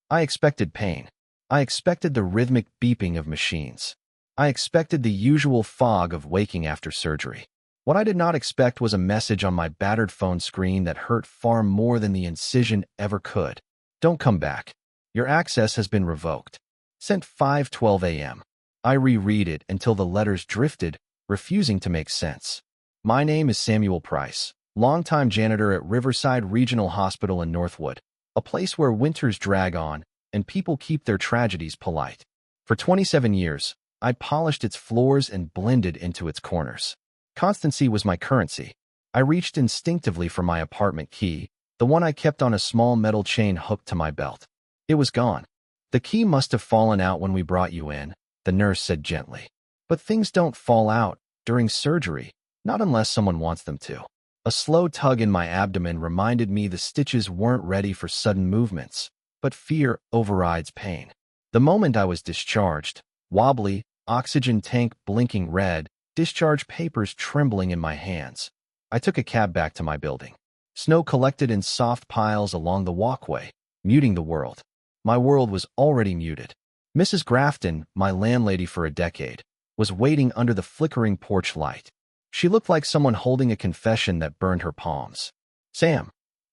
I expected pain. I expected the rhythmic beeping of machines. I expected the usual fog of waking after surgery. What I did not expect was a message on my battered phone screen that hurt far more than the incision ever could. Don't come back. Your access has been revoked. Sent 5:12 a.m. I reread it until the letters drifted, refusing to make sense. My name is Samuel Price, longtime janitor at Riverside Regional Hospital in Northwood, a place where winters drag on and people keep their tragedies polite. For 27 years, I polished its floors and blended into its corners. Constancy was my currency. I reached instinctively for my apartment key, the one I kept on a small metal chain hooked to my belt. It was gone. The key must have fallen out when we brought you in, the nurse said gently. But things don't fall out during surgery, not unless someone wants them to. A slow tug in my abdomen reminded me the stitches weren't ready for sudden movements, but fear overrides pain. The moment I was discharged, wobbly, oxygen tank blinking red, discharge papers trembling in my hands, I took a cab back to my building. Snow collected in soft piles along the walkway, muting the world. My world was already muted. Mrs. Grafton, my landlady for a decade, was waiting under the flickering porch light. She looked like someone holding a confession that burned her palms. Sam.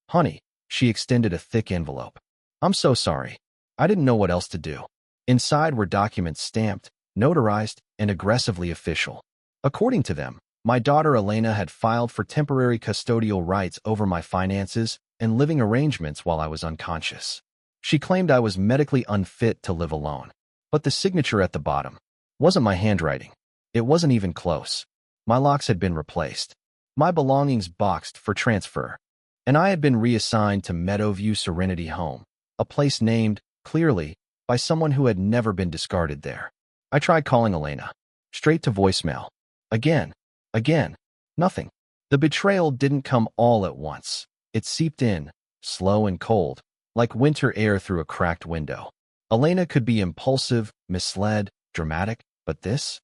Honey, she extended a thick envelope. I'm so sorry. I didn't know what else to do. Inside were documents stamped, notarized, and aggressively official. According to them, my daughter Elena had filed for temporary custodial rights over my finances and living arrangements while I was unconscious. She claimed I was medically unfit to live alone. But the signature at the bottom wasn't my handwriting. It wasn't even close. My locks had been replaced. My belongings boxed for transfer. And I had been reassigned to Meadowview Serenity Home, a place named, clearly, by someone who had never been discarded there. I tried calling Elena. Straight to voicemail. Again. Nothing. The betrayal didn't come all at once. It seeped in, slow and cold, like winter air through a cracked window. Elena could be impulsive, misled, dramatic, but this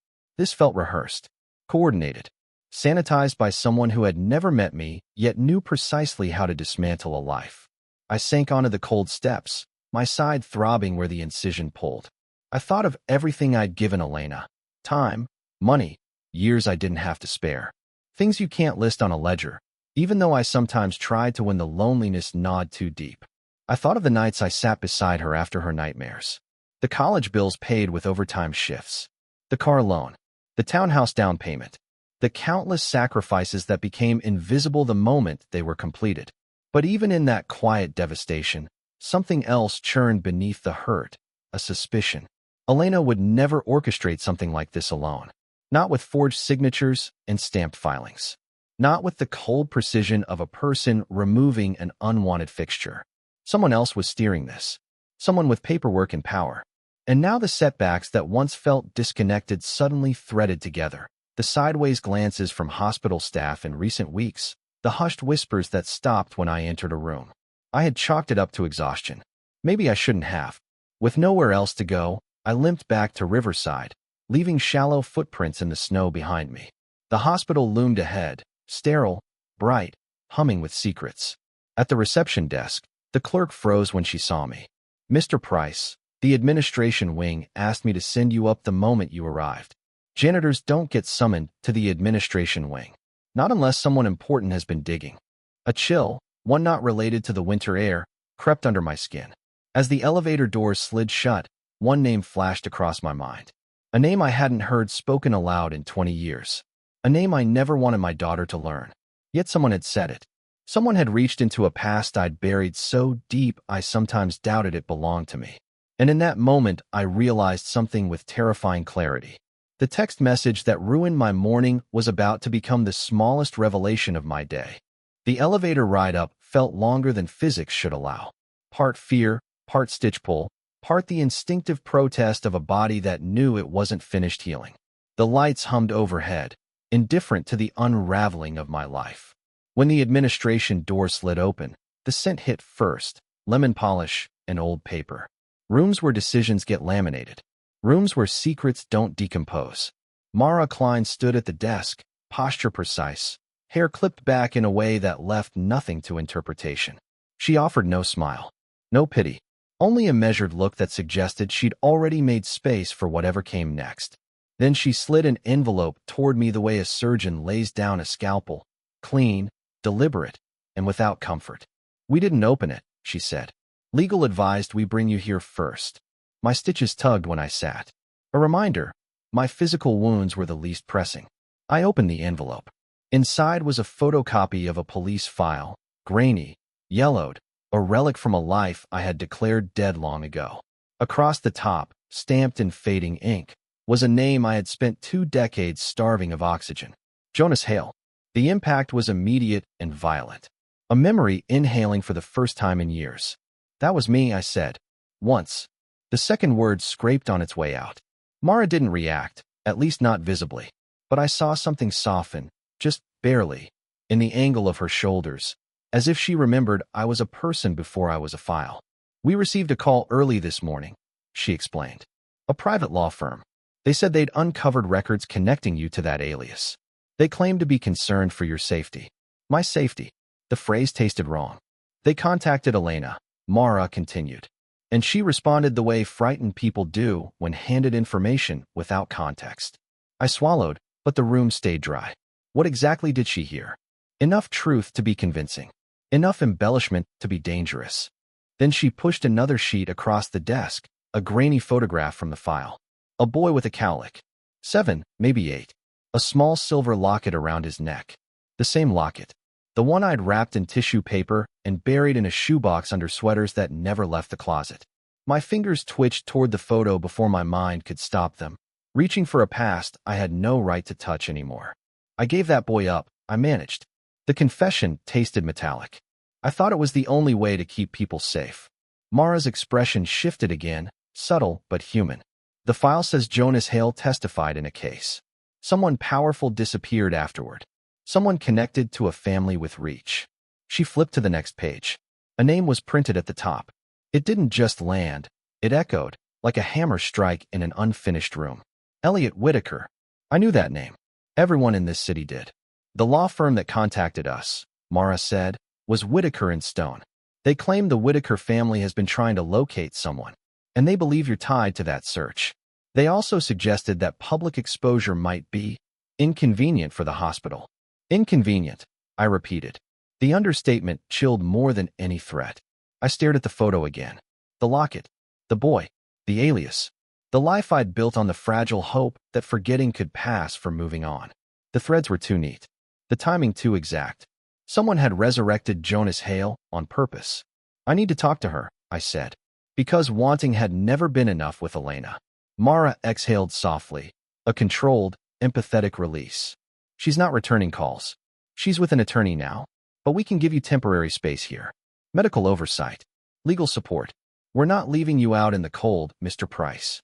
felt rehearsed, coordinated, sanitized by someone who had never met me, yet knew precisely how to dismantle a life. I sank onto the cold steps, my side throbbing where the incision pulled. I thought of everything I'd given Elena. Time, money, years I didn't have to spare. Things you can't list on a ledger, even though I sometimes tried to when the loneliness gnawed too deep. I thought of the nights I sat beside her after her nightmares. The college bills paid with overtime shifts. The car loan. The townhouse down payment. The countless sacrifices that became invisible the moment they were completed. But even in that quiet devastation, something else churned beneath the hurt, a suspicion. Elena would never orchestrate something like this alone. Not with forged signatures and stamped filings. Not with the cold precision of a person removing an unwanted fixture. Someone else was steering this. Someone with paperwork and power. And now the setbacks that once felt disconnected suddenly threaded together. The sideways glances from hospital staff in recent weeks. The hushed whispers that stopped when I entered a room. I had chalked it up to exhaustion. Maybe I shouldn't have. With nowhere else to go, I limped back to Riverside, leaving shallow footprints in the snow behind me. The hospital loomed ahead, sterile, bright, humming with secrets. At the reception desk, the clerk froze when she saw me. Mr. Price, the administration wing asked me to send you up the moment you arrived. Janitors don't get summoned to the administration wing. Not unless someone important has been digging. A chill, one not related to the winter air, crept under my skin. As the elevator doors slid shut, one name flashed across my mind. A name I hadn't heard spoken aloud in 20 years. A name I never wanted my daughter to learn. Yet someone had said it. Someone had reached into a past I'd buried so deep I sometimes doubted it belonged to me. And in that moment, I realized something with terrifying clarity. The text message that ruined my morning was about to become the smallest revelation of my day. The elevator ride up felt longer than physics should allow. Part fear, part stitch pull, part the instinctive protest of a body that knew it wasn't finished healing. The lights hummed overhead, indifferent to the unraveling of my life. When the administration door slid open, the scent hit first, lemon polish and old paper. Rooms where decisions get laminated. Rooms where secrets don't decompose. Mara Klein stood at the desk, posture precise, hair clipped back in a way that left nothing to interpretation. She offered no smile, no pity, only a measured look that suggested she'd already made space for whatever came next. Then she slid an envelope toward me the way a surgeon lays down a scalpel, clean, deliberate, and without comfort. "We didn't open it," she said. "Legal advised we bring you here first." My stitches tugged when I sat. A reminder, my physical wounds were the least pressing. I opened the envelope. Inside was a photocopy of a police file, grainy, yellowed, a relic from a life I had declared dead long ago. Across the top, stamped in fading ink, was a name I had spent 2 decades starving of oxygen. Jonas Hale. The impact was immediate and violent. A memory inhaling for the first time in years. "That was me," I said. "Once." The second word scraped on its way out. Mara didn't react, at least not visibly. But I saw something soften, just barely, in the angle of her shoulders, as if she remembered I was a person before I was a file. "We received a call early this morning," she explained. "A private law firm. They said they'd uncovered records connecting you to that alias. They claimed to be concerned for your safety." My safety. The phrase tasted wrong. "They contacted Elena," Mara continued. "And she responded the way frightened people do when handed information without context." I swallowed, but the room stayed dry. What exactly did she hear? Enough truth to be convincing. Enough embellishment to be dangerous. Then she pushed another sheet across the desk, a grainy photograph from the file. A boy with a cowlick. 7, maybe 8. A small silver locket around his neck. The same locket. The one I'd wrapped in tissue paper and buried in a shoebox under sweaters that never left the closet. My fingers twitched toward the photo before my mind could stop them, reaching for a past I had no right to touch anymore. I gave that boy up, I managed. The confession tasted metallic. I thought it was the only way to keep people safe. Mara's expression shifted again, subtle but human. "The file says Jonas Hale testified in a case. Someone powerful disappeared afterward. Someone connected to a family with reach." She flipped to the next page. A name was printed at the top. It didn't just land. It echoed, like a hammer strike in an unfinished room. Elliot Whitaker. I knew that name. Everyone in this city did. "The law firm that contacted us," Mara said, "was Whitaker and Stone. They claim the Whitaker family has been trying to locate someone, and they believe you're tied to that search. They also suggested that public exposure might be inconvenient for the hospital." "Inconvenient," I repeated. The understatement chilled more than any threat. I stared at the photo again. The locket, the boy, the alias, the life I'd built on the fragile hope that forgetting could pass for moving on. The threads were too neat. The timing too exact. Someone had resurrected Jonas Hale on purpose. "I need to talk to her," I said, because wanting had never been enough with Elena. Mara exhaled softly, a controlled, empathetic release. "She's not returning calls. She's with an attorney now, but we can give you temporary space here. Medical oversight. Legal support. We're not leaving you out in the cold, Mr. Price."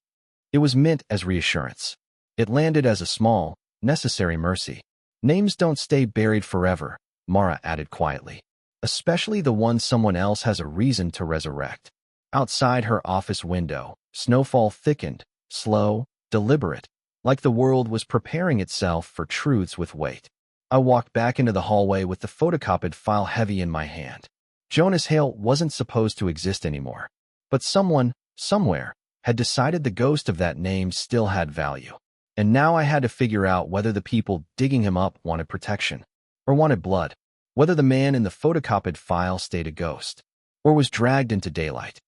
It was meant as reassurance. It landed as a small, necessary mercy. "Names don't stay buried forever," Mara added quietly. "Especially the ones someone else has a reason to resurrect." Outside her office window, snowfall thickened, slow, deliberate, like the world was preparing itself for truths with weight. I walked back into the hallway with the photocopied file heavy in my hand. Jonas Hale wasn't supposed to exist anymore, but someone, somewhere, had decided the ghost of that name still had value. And now I had to figure out whether the people digging him up wanted protection, or wanted blood, whether the man in the photocopied file stayed a ghost, or was dragged into daylight.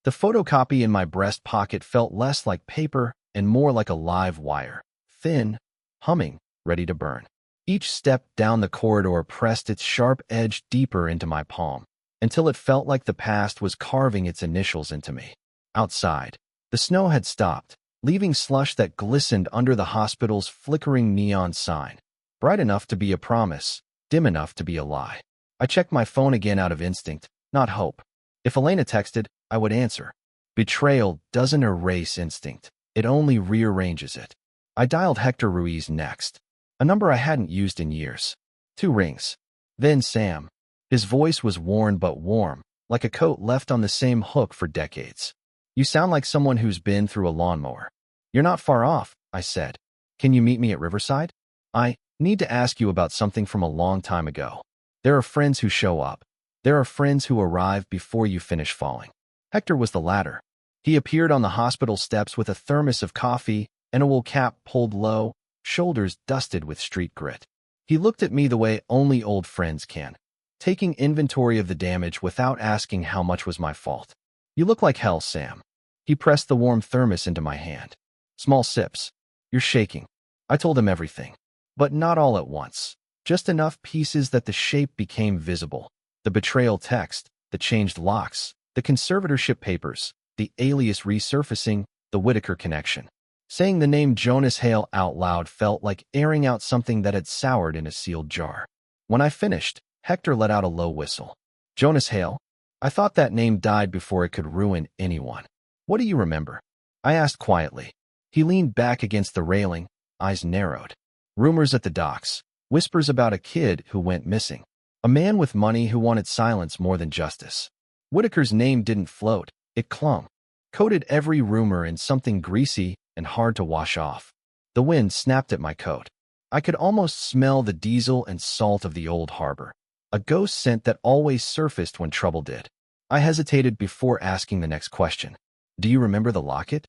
The photocopy in my breast pocket felt less like paper and more like a live wire, thin, humming, ready to burn. Each step down the corridor pressed its sharp edge deeper into my palm, until it felt like the past was carving its initials into me. Outside, the snow had stopped, leaving slush that glistened under the hospital's flickering neon sign, bright enough to be a promise, dim enough to be a lie. I checked my phone again out of instinct, not hope. If Elena texted, I would answer. Betrayal doesn't erase instinct. It only rearranges it. I dialed Hector Ruiz next, a number I hadn't used in years. 2 rings. Then Sam. His voice was worn but warm, like a coat left on the same hook for decades. "You sound like someone who's been through a lawnmower." "You're not far off," I said. "Can you meet me at Riverside? I need to ask you about something from a long time ago." There are friends who show up. There are friends who arrive before you finish falling. Hector was the latter. He appeared on the hospital steps with a thermos of coffee and a wool cap pulled low, shoulders dusted with street grit. He looked at me the way only old friends can, taking inventory of the damage without asking how much was my fault. "You look like hell, Sam." He pressed the warm thermos into my hand. "Small sips. You're shaking." I told him everything. But not all at once. Just enough pieces that the shape became visible. The betrayal text, the changed locks, the conservatorship papers, the alias resurfacing, the Whitaker connection. Saying the name Jonas Hale out loud felt like airing out something that had soured in a sealed jar. When I finished, Hector let out a low whistle. "Jonas Hale? I thought that name died before it could ruin anyone. What do you remember?" I asked quietly. He leaned back against the railing, eyes narrowed. "Rumors at the docks. Whispers about a kid who went missing. A man with money who wanted silence more than justice." Whitaker's name didn't float. It clung. Coated every rumor in something greasy and hard to wash off. The wind snapped at my coat. I could almost smell the diesel and salt of the old harbor. A ghost scent that always surfaced when trouble did. I hesitated before asking the next question. "Do you remember the locket?"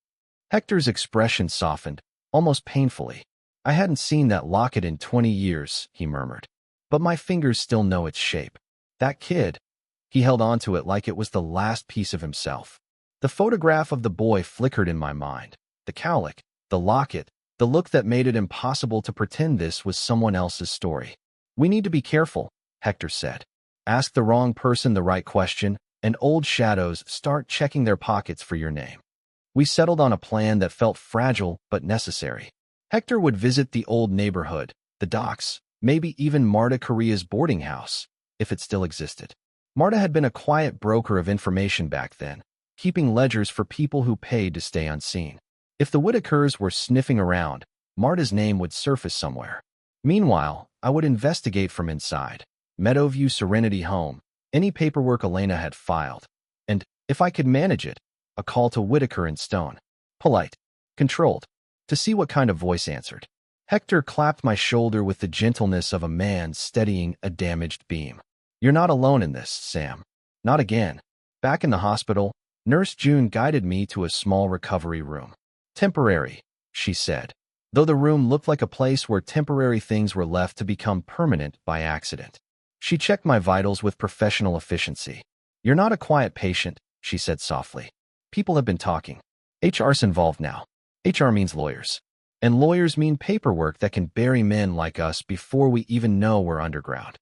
Hector's expression softened, almost painfully. "I hadn't seen that locket in 20 years, he murmured. "But my fingers still know its shape. That kid." He held onto it like it was the last piece of himself. The photograph of the boy flickered in my mind. The cowlick, the locket, the look that made it impossible to pretend this was someone else's story. "We need to be careful," Hector said. "Ask the wrong person the right question, and old shadows start checking their pockets for your name." We settled on a plan that felt fragile but necessary. Hector would visit the old neighborhood, the docks, maybe even Marta Correa's boarding house, if it still existed. Marta had been a quiet broker of information back then, keeping ledgers for people who paid to stay unseen. If the Whitakers were sniffing around, Marta's name would surface somewhere. Meanwhile, I would investigate from inside. Meadowview Serenity Home, any paperwork Elena had filed, and, if I could manage it, a call to Whitaker and Stone. Polite, controlled, to see what kind of voice answered. Hector clapped my shoulder with the gentleness of a man steadying a damaged beam. "You're not alone in this, Sam. Not again." Back in the hospital, Nurse June guided me to a small recovery room. "Temporary," she said, though the room looked like a place where temporary things were left to become permanent by accident. She checked my vitals with professional efficiency. "You're not a quiet patient," she said softly. "People have been talking. HR's involved now. HR means lawyers. And lawyers mean paperwork that can bury men like us before we even know we're underground."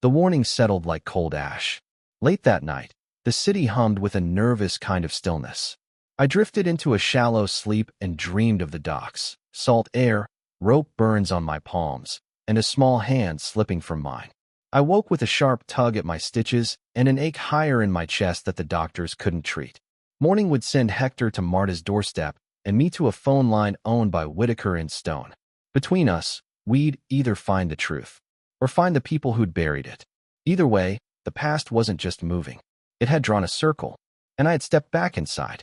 The warning settled like cold ash. Late that night, the city hummed with a nervous kind of stillness. I drifted into a shallow sleep and dreamed of the docks, salt air, rope burns on my palms, and a small hand slipping from mine. I woke with a sharp tug at my stitches and an ache higher in my chest that the doctors couldn't treat. Morning would send Hector to Marta's doorstep and me to a phone line owned by Whitaker and Stone. Between us, we'd either find the truth or find the people who'd buried it. Either way, the past wasn't just moving. It had drawn a circle, and I had stepped back inside.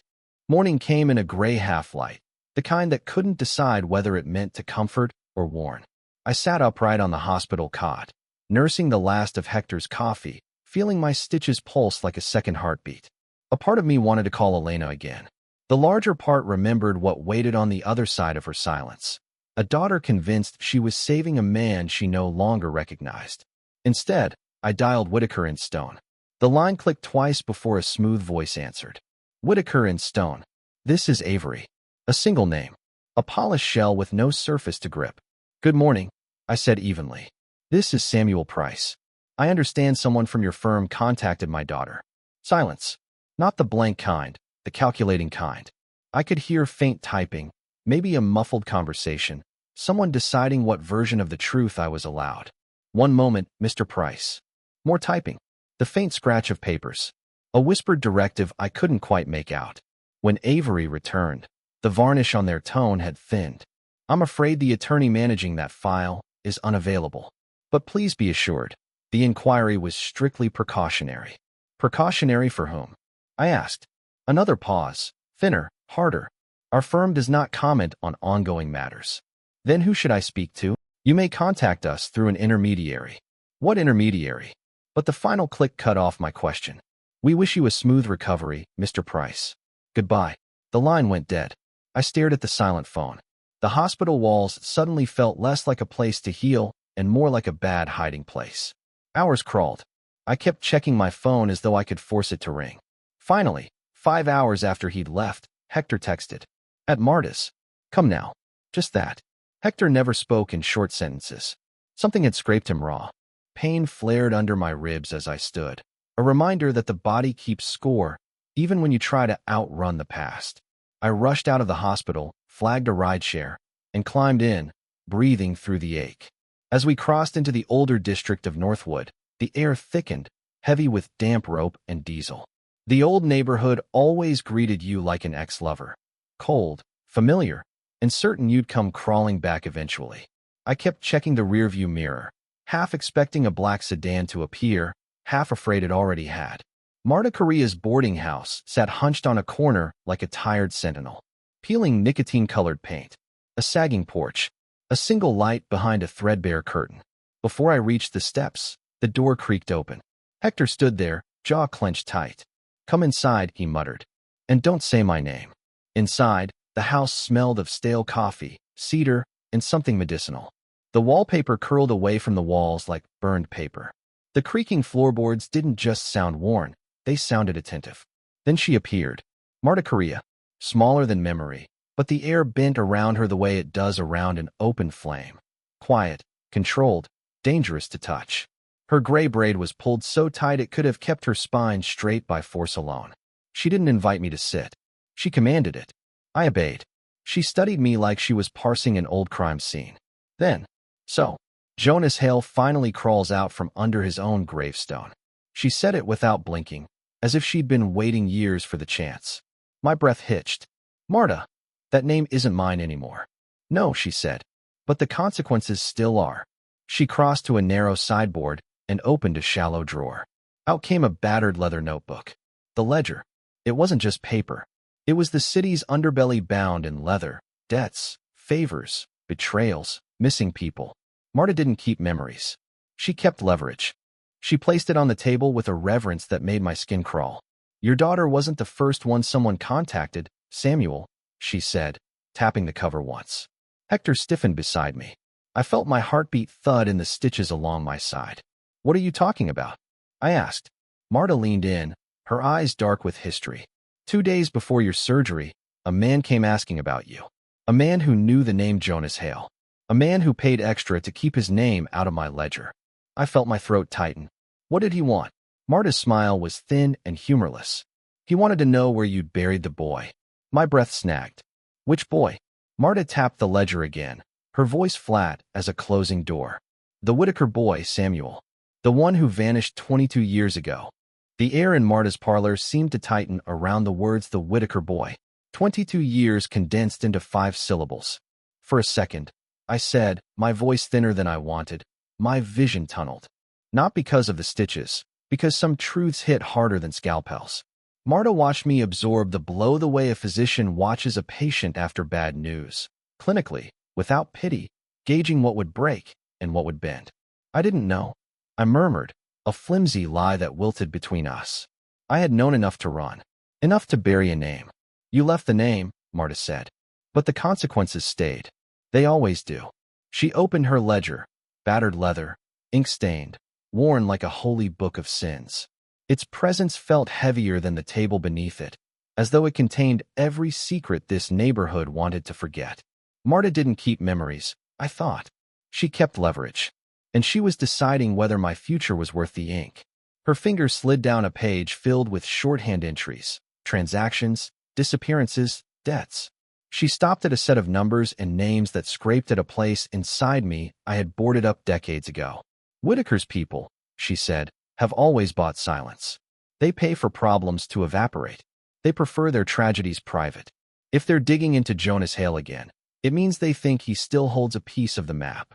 Morning came in a gray half-light, the kind that couldn't decide whether it meant to comfort or warn. I sat upright on the hospital cot, nursing the last of Hector's coffee, feeling my stitches pulse like a second heartbeat. A part of me wanted to call Elena again. The larger part remembered what waited on the other side of her silence. A daughter convinced she was saving a man she no longer recognized. Instead, I dialed Whitaker and Stone. The line clicked twice before a smooth voice answered. "Whitaker and Stone. This is Avery." A single name. A polished shell with no surface to grip. "Good morning," I said evenly. "This is Samuel Price. I understand someone from your firm contacted my daughter." Silence. Not the blank kind, the calculating kind. I could hear faint typing, maybe a muffled conversation, someone deciding what version of the truth I was allowed. "One moment, Mr. Price." More typing. The faint scratch of papers. A whispered directive I couldn't quite make out. When Avery returned, the varnish on their tone had thinned. "I'm afraid the attorney managing that file is unavailable. But please be assured, the inquiry was strictly precautionary." Precautionary for whom? I asked. Another pause, thinner, harder. "Our firm does not comment on ongoing matters." "Then who should I speak to?" "You may contact us through an intermediary." "What intermediary?" But the final click cut off my question. We wish you a smooth recovery, Mr. Price. Goodbye. The line went dead. I stared at the silent phone. The hospital walls suddenly felt less like a place to heal and more like a bad hiding place. Hours crawled. I kept checking my phone as though I could force it to ring. Finally, 5 hours after he'd left, Hector texted. At Marta's. Come now. Just that. Hector never spoke in short sentences. Something had scraped him raw. Pain flared under my ribs as I stood. A reminder that the body keeps score, even when you try to outrun the past. I rushed out of the hospital, flagged a rideshare, and climbed in, breathing through the ache. As we crossed into the older district of Northwood, the air thickened, heavy with damp rope and diesel. The old neighborhood always greeted you like an ex-lover. Cold, familiar, and certain you'd come crawling back eventually. I kept checking the rearview mirror, half expecting a black sedan to appear, half afraid it already had. Marta Korea's boarding house sat hunched on a corner like a tired sentinel, peeling nicotine-colored paint, a sagging porch, a single light behind a threadbare curtain. Before I reached the steps, the door creaked open. Hector stood there, jaw clenched tight. Come inside, he muttered. And don't say my name. Inside, the house smelled of stale coffee, cedar, and something medicinal. The wallpaper curled away from the walls like burned paper. The creaking floorboards didn't just sound worn, they sounded attentive. Then she appeared. Marta Korea, smaller than memory, but the air bent around her the way it does around an open flame. Quiet, controlled, dangerous to touch. Her gray braid was pulled so tight it could have kept her spine straight by force alone. She didn't invite me to sit. She commanded it. I obeyed. She studied me like she was parsing an old crime scene. Then, so, Jonas Hale finally crawls out from under his own gravestone. She said it without blinking, as if she'd been waiting years for the chance. My breath hitched. Marta, that name isn't mine anymore. No, she said, but the consequences still are. She crossed to a narrow sideboard and opened a shallow drawer. Out came a battered leather notebook. The ledger. It wasn't just paper. It was the city's underbelly bound in leather, debts, favors, betrayals, missing people. Marta didn't keep memories. She kept leverage. She placed it on the table with a reverence that made my skin crawl. Your daughter wasn't the first one someone contacted, Samuel, she said, tapping the cover once. Hector stiffened beside me. I felt my heartbeat thud in the stitches along my side. What are you talking about? I asked. Marta leaned in, her eyes dark with history. 2 days before your surgery, a man came asking about you. A man who knew the name Jonas Hale. A man who paid extra to keep his name out of my ledger. I felt my throat tighten. What did he want? Marta's smile was thin and humorless. He wanted to know where you'd buried the boy. My breath snagged. Which boy? Marta tapped the ledger again, her voice flat as a closing door. The Whitaker boy, Samuel. The one who vanished 22 years ago. The air in Marta's parlor seemed to tighten around the words the Whitaker boy. 22 years condensed into 5 syllables. For a second, I said, my voice thinner than I wanted, my vision tunneled. Not because of the stitches, because some truths hit harder than scalpels. Marta watched me absorb the blow the way a physician watches a patient after bad news. Clinically, without pity, gauging what would break and what would bend. I didn't know. I murmured, a flimsy lie that wilted between us. I had known enough to run. Enough to bury a name. You left the name, Marta said. But the consequences stayed. They always do. She opened her ledger, battered leather, ink-stained, worn like a holy book of sins. Its presence felt heavier than the table beneath it, as though it contained every secret this neighborhood wanted to forget. Marta didn't keep memories, I thought. She kept leverage. And she was deciding whether my future was worth the ink. Her fingers slid down a page filled with shorthand entries, transactions, disappearances, debts. She stopped at a set of numbers and names that scraped at a place inside me I had boarded up decades ago. Whitaker's people, she said, have always bought silence. They pay for problems to evaporate. They prefer their tragedies private. If they're digging into Jonas Hale again, it means they think he still holds a piece of the map.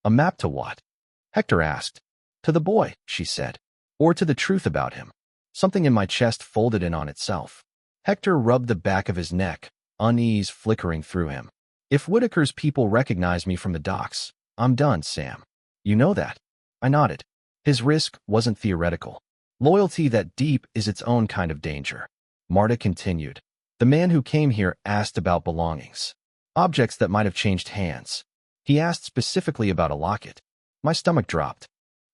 A map to what? Hector asked. To the boy, she said. Or to the truth about him. Something in my chest folded in on itself. Hector rubbed the back of his neck, unease flickering through him. If Whitaker's people recognize me from the docks, I'm done, Sam. You know that. I nodded. His risk wasn't theoretical. Loyalty that deep is its own kind of danger. Marta continued. The man who came here asked about belongings. Objects that might have changed hands. He asked specifically about a locket. My stomach dropped.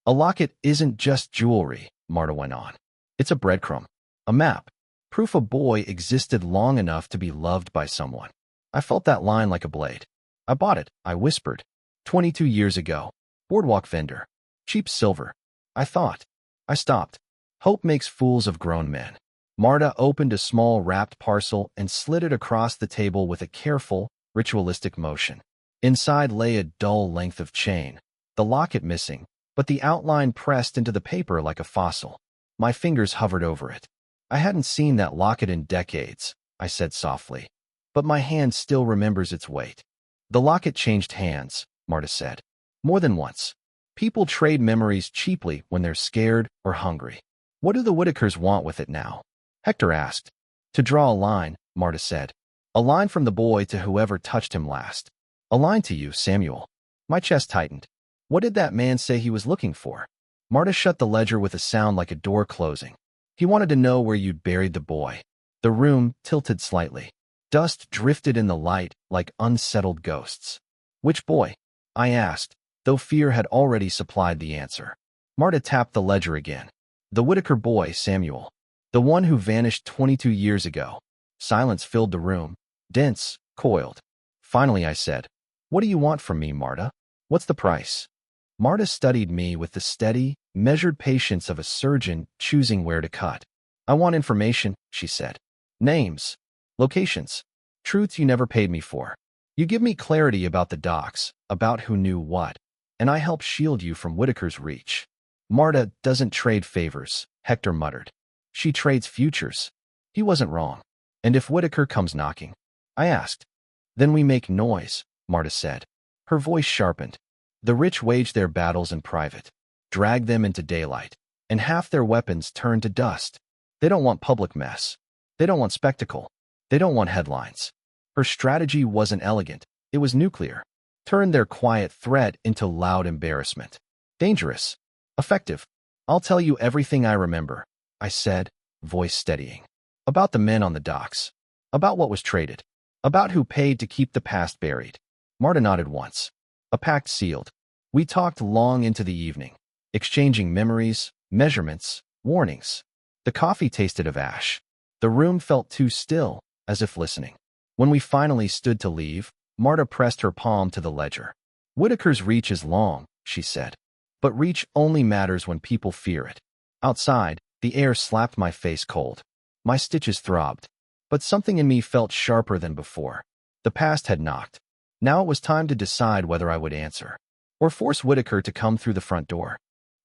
A locket isn't just jewelry, Marta went on. It's a breadcrumb. A map. Proof a boy existed long enough to be loved by someone. I felt that line like a blade. I bought it, I whispered. 22 years ago. Boardwalk vendor. Cheap silver. I thought. I stopped. Hope makes fools of grown men. Marta opened a small wrapped parcel and slid it across the table with a careful, ritualistic motion. Inside lay a dull length of chain, the locket missing, but the outline pressed into the paper like a fossil. My fingers hovered over it. I hadn't seen that locket in decades, I said softly, but my hand still remembers its weight. The locket changed hands, Marta said. More than once. People trade memories cheaply when they're scared or hungry. What do the Whitakers want with it now? Hector asked. To draw a line, Marta said. A line from the boy to whoever touched him last. A line to you, Samuel. My chest tightened. What did that man say he was looking for? Marta shut the ledger with a sound like a door closing. He wanted to know where you'd buried the boy. The room tilted slightly. Dust drifted in the light like unsettled ghosts. Which boy? I asked, though fear had already supplied the answer. Marta tapped the ledger again. The Whitaker boy, Samuel. The one who vanished 22 years ago. Silence filled the room, dense, coiled. Finally, I said, What do you want from me, Marta? What's the price? Marta studied me with the steady, measured patience of a surgeon choosing where to cut. I want information, she said. Names. Locations. Truths you never paid me for. You give me clarity about the docs, about who knew what, and I help shield you from Whitaker's reach. Marta doesn't trade favors, Hector muttered. She trades futures. He wasn't wrong. And if Whitaker comes knocking? I asked. Then we make noise, Marta said. Her voice sharpened. The rich wage their battles in private, drag them into daylight, and half their weapons turn to dust. They don't want public mess. They don't want spectacle. They don't want headlines. Her strategy wasn't elegant. It was nuclear. Turn their quiet threat into loud embarrassment. Dangerous. Effective. I'll tell you everything I remember, I said, voice steadying. About the men on the docks. About what was traded. About who paid to keep the past buried. Marta nodded once. A pact sealed. We talked long into the evening, exchanging memories, measurements, warnings. The coffee tasted of ash. The room felt too still, as if listening. When we finally stood to leave, Marta pressed her palm to the ledger. Whitaker's reach is long, she said. But reach only matters when people fear it. Outside, the air slapped my face cold. My stitches throbbed. But something in me felt sharper than before. The past had knocked. Now it was time to decide whether I would answer, or force Whitaker to come through the front door.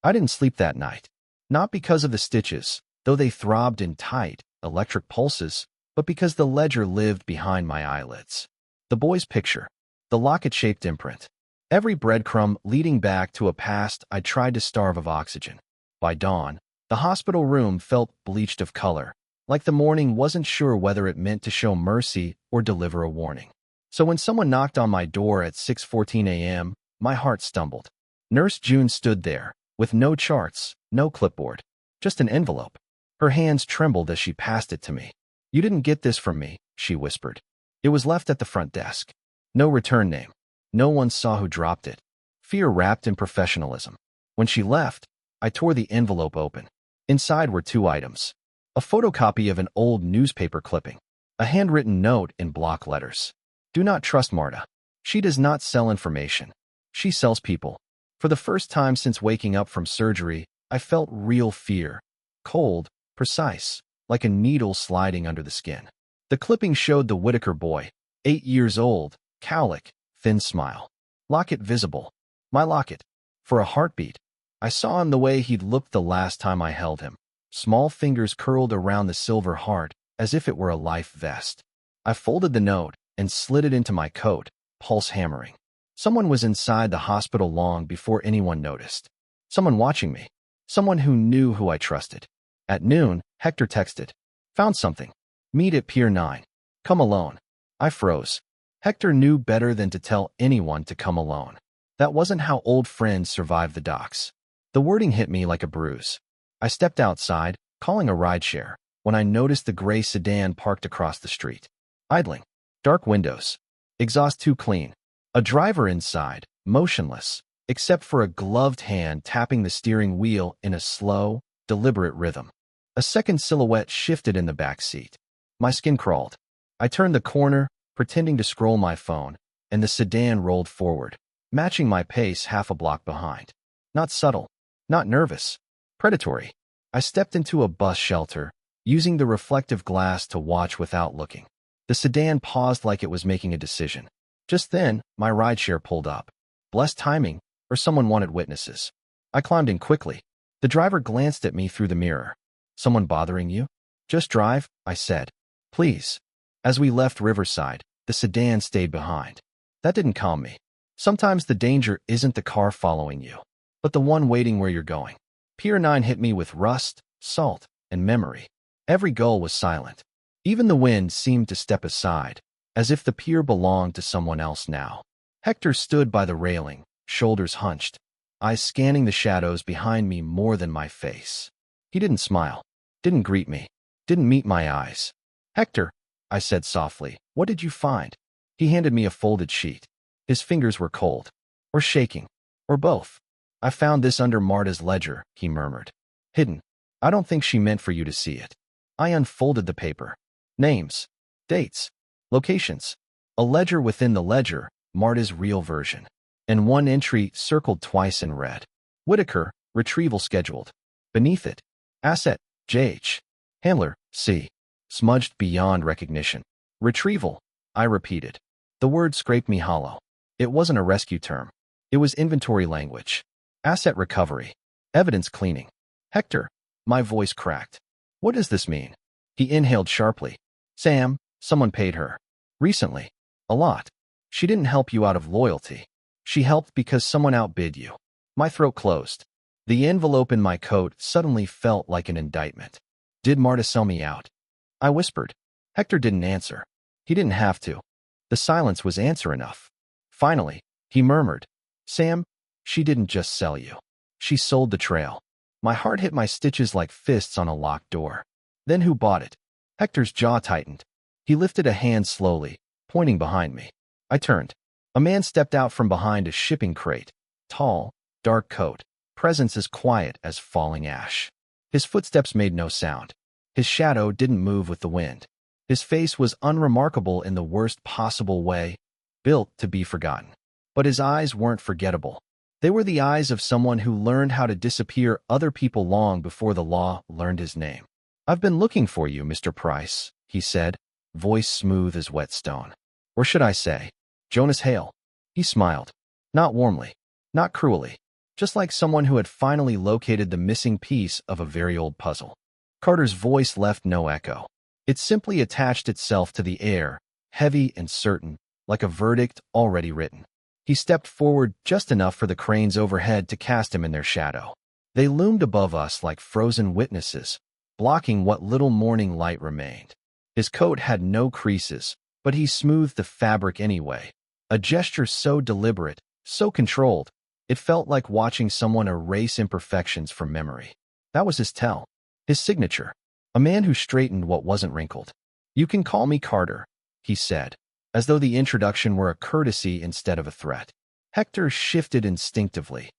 I didn't sleep that night. Not because of the stitches, though they throbbed in tight, electric pulses, but because the ledger lived behind my eyelids. The boy's picture. The locket-shaped imprint. Every breadcrumb leading back to a past I tried to starve of oxygen. By dawn, the hospital room felt bleached of color, like the morning wasn't sure whether it meant to show mercy or deliver a warning. So when someone knocked on my door at 6:14 a.m., my heart stumbled. Nurse June stood there, with no charts, no clipboard, just an envelope. Her hands trembled as she passed it to me. You didn't get this from me, she whispered. It was left at the front desk. No return name. No one saw who dropped it. Fear wrapped in professionalism. When she left, I tore the envelope open. Inside were two items. A photocopy of an old newspaper clipping. A handwritten note in block letters. Do not trust Marta. She does not sell information. She sells people. For the first time since waking up from surgery, I felt real fear. Cold, precise, like a needle sliding under the skin. The clipping showed the Whitaker boy, 8 years old, cowlick, thin smile. Locket visible. My locket. For a heartbeat. I saw him the way he'd looked the last time I held him. Small fingers curled around the silver heart, as if it were a life vest. I folded the note and slid it into my coat, pulse hammering. Someone was inside the hospital long before anyone noticed. Someone watching me. Someone who knew who I trusted. At noon, Hector texted. Found something. Meet at Pier 9. Come alone. I froze. Hector knew better than to tell anyone to come alone. That wasn't how old friends survive the docks. The wording hit me like a bruise. I stepped outside, calling a rideshare, when I noticed the gray sedan parked across the street. Idling. Dark windows. Exhaust too clean. A driver inside, motionless, except for a gloved hand tapping the steering wheel in a slow, deliberate rhythm. A second silhouette shifted in the back seat. My skin crawled. I turned the corner, pretending to scroll my phone, and the sedan rolled forward, matching my pace half a block behind. Not subtle, not nervous, predatory. I stepped into a bus shelter, using the reflective glass to watch without looking. The sedan paused like it was making a decision. Just then, my rideshare pulled up. Blessed timing, or someone wanted witnesses. I climbed in quickly. The driver glanced at me through the mirror. Someone bothering you? Just drive, I said. Please. As we left Riverside, the sedan stayed behind. That didn't calm me. Sometimes the danger isn't the car following you, but the one waiting where you're going. Pier 9 hit me with rust, salt, and memory. Every gull was silent. Even the wind seemed to step aside, as if the pier belonged to someone else now. Hector stood by the railing, shoulders hunched, eyes scanning the shadows behind me more than my face. He didn't smile, didn't greet me, didn't meet my eyes. Hector, I said softly, what did you find? He handed me a folded sheet. His fingers were cold, or shaking, or both. I found this under Marta's ledger, he murmured. Hidden. I don't think she meant for you to see it. I unfolded the paper. Names, dates, locations. A ledger within the ledger, Marta's real version. And one entry circled twice in red. Whitaker, retrieval scheduled. Beneath it, asset, JH. Handler, C. Smudged beyond recognition. Retrieval, I repeated. The word scraped me hollow. It wasn't a rescue term. It was inventory language. Asset recovery. Evidence cleaning. Hector, my voice cracked. What does this mean? He inhaled sharply. Sam, someone paid her. Recently. A lot. She didn't help you out of loyalty. She helped because someone outbid you. My throat closed. The envelope in my coat suddenly felt like an indictment. Did Marta sell me out? I whispered. Hector didn't answer. He didn't have to. The silence was answer enough. Finally, he murmured, Sam, she didn't just sell you. She sold the trail. My heart hit my stitches like fists on a locked door. Then who bought it? Hector's jaw tightened. He lifted a hand slowly, pointing behind me. I turned. A man stepped out from behind a shipping crate. Tall, dark coat, presence as quiet as falling ash. His footsteps made no sound. His shadow didn't move with the wind. His face was unremarkable in the worst possible way, built to be forgotten. But his eyes weren't forgettable. They were the eyes of someone who learned how to disappear other people long before the law learned his name. I've been looking for you, Mr. Price, he said, voice smooth as whetstone. Or should I say, Jonas Hale. He smiled. Not warmly, not cruelly, just like someone who had finally located the missing piece of a very old puzzle. Carter's voice left no echo. It simply attached itself to the air, heavy and certain, like a verdict already written. He stepped forward just enough for the cranes overhead to cast him in their shadow. They loomed above us like frozen witnesses, blocking what little morning light remained. His coat had no creases, but he smoothed the fabric anyway. A gesture so deliberate, so controlled, it felt like watching someone erase imperfections from memory. That was his tell, his signature, a man who straightened what wasn't wrinkled. You can call me Carter, he said, as though the introduction were a courtesy instead of a threat. Hector shifted instinctively,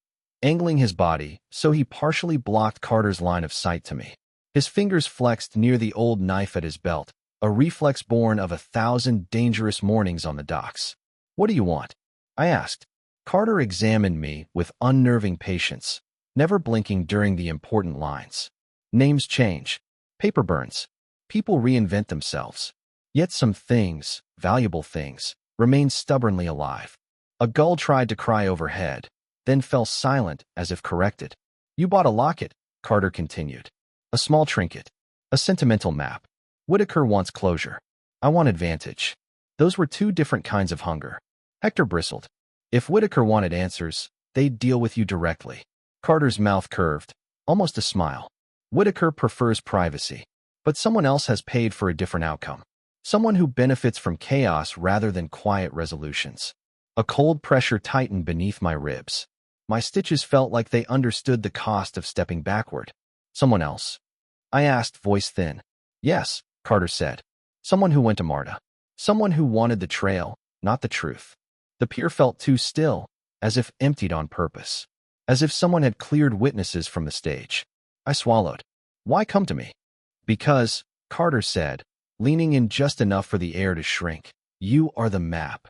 angling his body so he partially blocked Carter's line of sight to me. His fingers flexed near the old knife at his belt, a reflex born of 1,000 dangerous mornings on the docks. What do you want? I asked. Carter examined me with unnerving patience, never blinking during the important lines. Names change. Paper burns. People reinvent themselves. Yet some things, valuable things, remain stubbornly alive. A gull tried to cry overhead, then fell silent as if corrected. You bought a locket, Carter continued. A small trinket. A sentimental map. Whitaker wants closure. I want advantage. Those were two different kinds of hunger. Hector bristled. If Whitaker wanted answers, they'd deal with you directly. Carter's mouth curved, almost a smile. Whitaker prefers privacy, but someone else has paid for a different outcome. Someone who benefits from chaos rather than quiet resolutions. A cold pressure tightened beneath my ribs. My stitches felt like they understood the cost of stepping backward. Someone else? I asked, voice thin. Yes, Carter said. Someone who went to Marta. Someone who wanted the trail, not the truth. The pier felt too still, as if emptied on purpose. As if someone had cleared witnesses from the stage. I swallowed. Why come to me? Because, Carter said, leaning in just enough for the air to shrink, you are the map.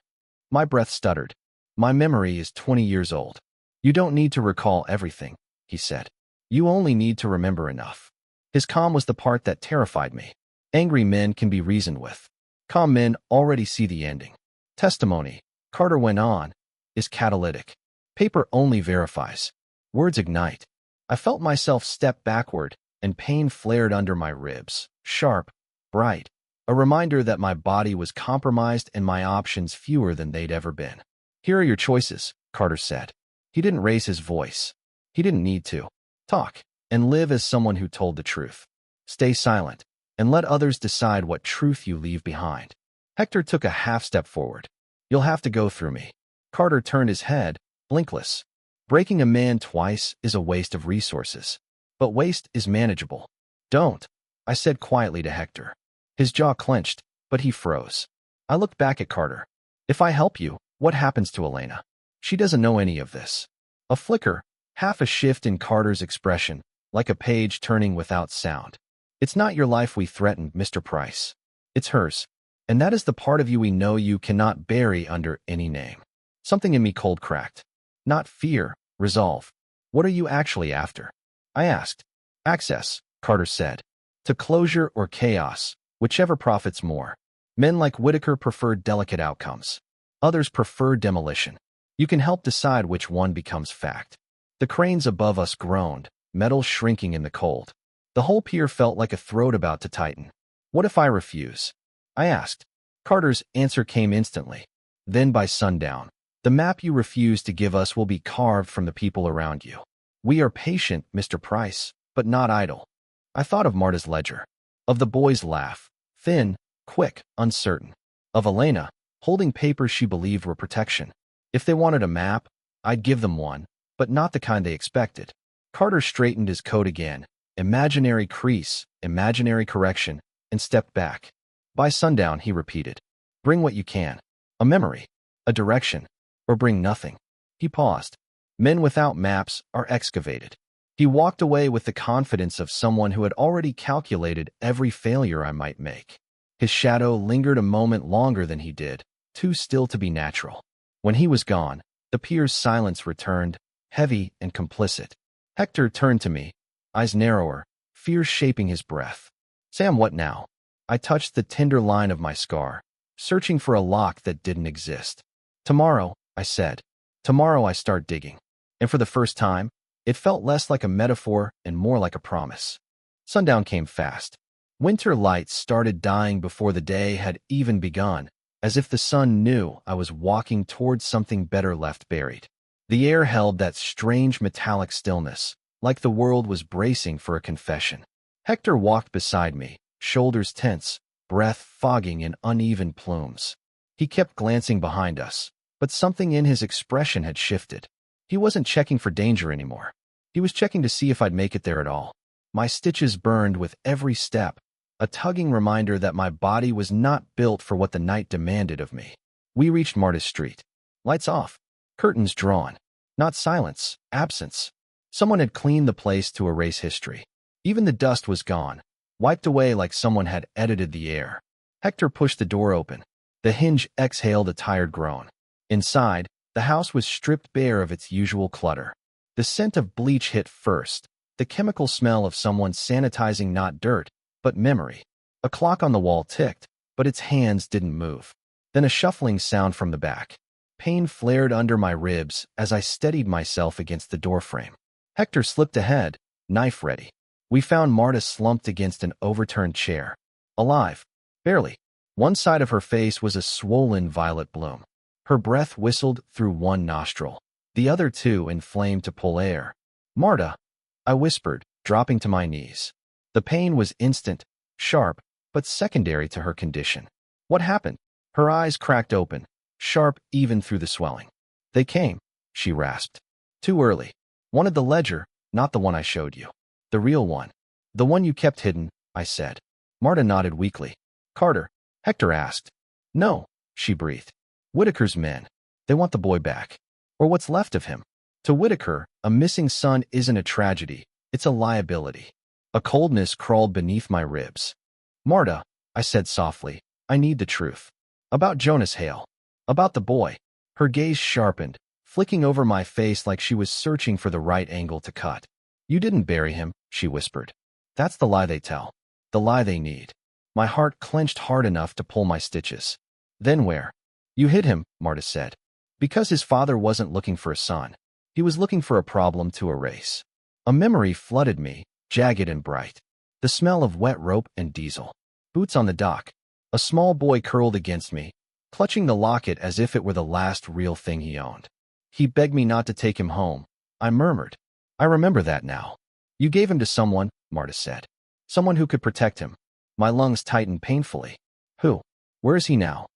My breath stuttered. My memory is 20 years old. You don't need to recall everything, he said. You only need to remember enough. His calm was the part that terrified me. Angry men can be reasoned with. Calm men already see the ending. Testimony, Carter went on, is catalytic. Paper only verifies. Words ignite. I felt myself step backward, and pain flared under my ribs, sharp, bright, a reminder that my body was compromised and my options fewer than they'd ever been. Here are your choices, Carter said. He didn't raise his voice. He didn't need to. Talk, and live as someone who told the truth. Stay silent, and let others decide what truth you leave behind. Hector took a half step forward. You'll have to go through me. Carter turned his head, blinkless. Breaking a man twice is a waste of resources. But waste is manageable. Don't, I said quietly to Hector. His jaw clenched, but he froze. I looked back at Carter. If I help you, what happens to Elena? She doesn't know any of this. A flicker, half a shift in Carter's expression, like a page turning without sound. It's not your life we threatened, Mr. Price. It's hers. And that is the part of you we know you cannot bury under any name. Something in me cold cracked. Not fear, resolve. What are you actually after? I asked. Access, Carter said. To closure or chaos, whichever profits more. Men like Whitaker prefer delicate outcomes. Others prefer demolition. You can help decide which one becomes fact. The cranes above us groaned, metal shrinking in the cold. The whole pier felt like a throat about to tighten. What if I refuse? I asked. Carter's answer came instantly. Then by sundown, the map you refuse to give us will be carved from the people around you. We are patient, Mr. Price, but not idle. I thought of Marta's ledger. Of the boy's laugh, thin, quick, uncertain. Of Elena, holding papers she believed were protection. If they wanted a map, I'd give them one, but not the kind they expected. Carter straightened his coat again, imaginary crease, imaginary correction, and stepped back. By sundown, he repeated. Bring what you can. A memory, a direction, or bring nothing. He paused. Men without maps are excavated. He walked away with the confidence of someone who had already calculated every failure I might make. His shadow lingered a moment longer than he did, too still to be natural. When he was gone, the pier's silence returned, heavy and complicit. Hector turned to me, eyes narrower, fear shaping his breath. Sam, what now? I touched the tender line of my scar, searching for a lock that didn't exist. Tomorrow, I said. Tomorrow I start digging. And for the first time, it felt less like a metaphor and more like a promise. Sundown came fast. Winter lights started dying before the day had even begun, as if the sun knew I was walking towards something better left buried. The air held that strange metallic stillness, like the world was bracing for a confession. Hector walked beside me, shoulders tense, breath fogging in uneven plumes. He kept glancing behind us, but something in his expression had shifted. He wasn't checking for danger anymore. He was checking to see if I'd make it there at all. My stitches burned with every step, a tugging reminder that my body was not built for what the night demanded of me. We reached Marta's street. Lights off, curtains drawn. Not silence, absence. Someone had cleaned the place to erase history. Even the dust was gone, wiped away like someone had edited the air. Hector pushed the door open. The hinge exhaled a tired groan. Inside, the house was stripped bare of its usual clutter. The scent of bleach hit first, the chemical smell of someone sanitizing not dirt, but memory. A clock on the wall ticked, but its hands didn't move. Then a shuffling sound from the back. Pain flared under my ribs as I steadied myself against the doorframe. Hector slipped ahead, knife ready. We found Marta slumped against an overturned chair. Alive. Barely. One side of her face was a swollen violet bloom. Her breath whistled through one nostril. The other two inflamed to pull air. Marta, I whispered, dropping to my knees. The pain was instant, sharp, but secondary to her condition. What happened? Her eyes cracked open, sharp even through the swelling. They came, she rasped. Too early. Wanted the ledger, not the one I showed you. The real one. The one you kept hidden, I said. Marta nodded weakly. Carter, Hector asked. No, she breathed. Whitaker's men. They want the boy back. Or what's left of him. To Whitaker, a missing son isn't a tragedy, it's a liability. A coldness crawled beneath my ribs. Marta, I said softly, I need the truth. About Jonas Hale. About the boy. Her gaze sharpened, flicking over my face like she was searching for the right angle to cut. You didn't bury him, she whispered. That's the lie they tell. The lie they need. My heart clenched hard enough to pull my stitches. Then where? You hid him, Marta said. Because his father wasn't looking for a son. He was looking for a problem to erase. A memory flooded me, jagged and bright. The smell of wet rope and diesel. Boots on the dock. A small boy curled against me, clutching the locket as if it were the last real thing he owned. He begged me not to take him home. I murmured. I remember that now. You gave him to someone, Marta said. Someone who could protect him. My lungs tightened painfully. Who? Where is he now?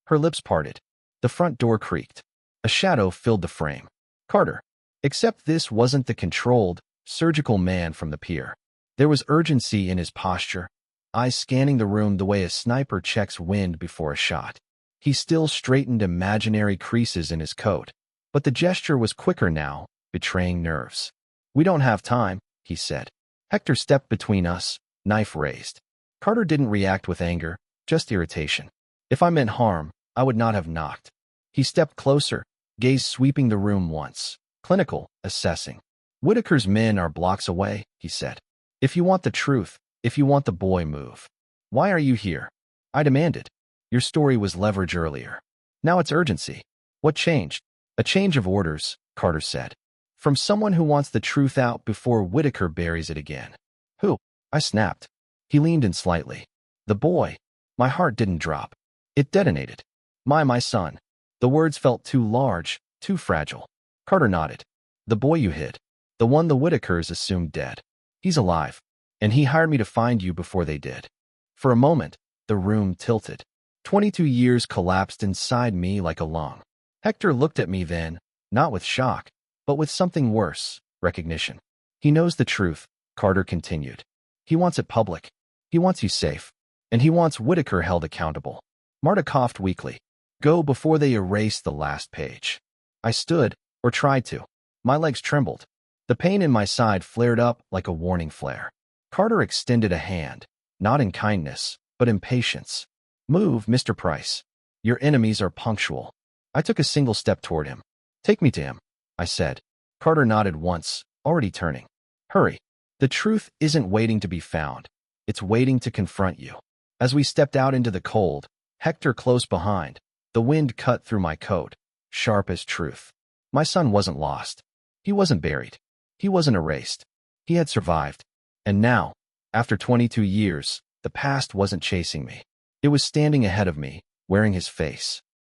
Her lips parted. The front door creaked. A shadow filled the frame. Carter. Except this wasn't the controlled, surgical man from the pier. There was urgency in his posture, eyes scanning the room the way a sniper checks wind before a shot. He still straightened imaginary creases in his coat, but the gesture was quicker now, betraying nerves. We don't have time, he said. Hector stepped between us, knife raised. Carter didn't react with anger, just irritation. If I meant harm, I would not have knocked. He stepped closer, gaze sweeping the room once. Clinical, assessing. Whitaker's men are blocks away, he said. If you want the truth, if you want the boy, move. Why are you here? I demanded. Your story was leverage earlier. Now it's urgency. What changed? A change of orders, Carter said. From someone who wants the truth out before Whitaker buries it again. Who? I snapped. He leaned in slightly. The boy. My heart didn't drop. It detonated. My son. The words felt too large, too fragile. Carter nodded. The boy you hid. The one the Whitakers assumed dead. He's alive. And he hired me to find you before they did. For a moment, the room tilted. 22 years collapsed inside me like a lung. Hector looked at me then, not with shock, but with something worse, recognition. He knows the truth, Carter continued. He wants it public. He wants you safe. And he wants Whitaker held accountable. Marta coughed weakly. Go before they erase the last page. I stood, or tried to. My legs trembled. The pain in my side flared up like a warning flare. Carter extended a hand, not in kindness, but in patience. Move, Mr. Price. Your enemies are punctual. I took a single step toward him. Take me to him, I said. Carter nodded once, already turning. Hurry. The truth isn't waiting to be found. It's waiting to confront you. As we stepped out into the cold, Hector close behind, the wind cut through my coat, sharp as truth. My son wasn't lost. He wasn't buried. He wasn't erased. He had survived. And now, after 22 years, the past wasn't chasing me. It was standing ahead of me, wearing his face.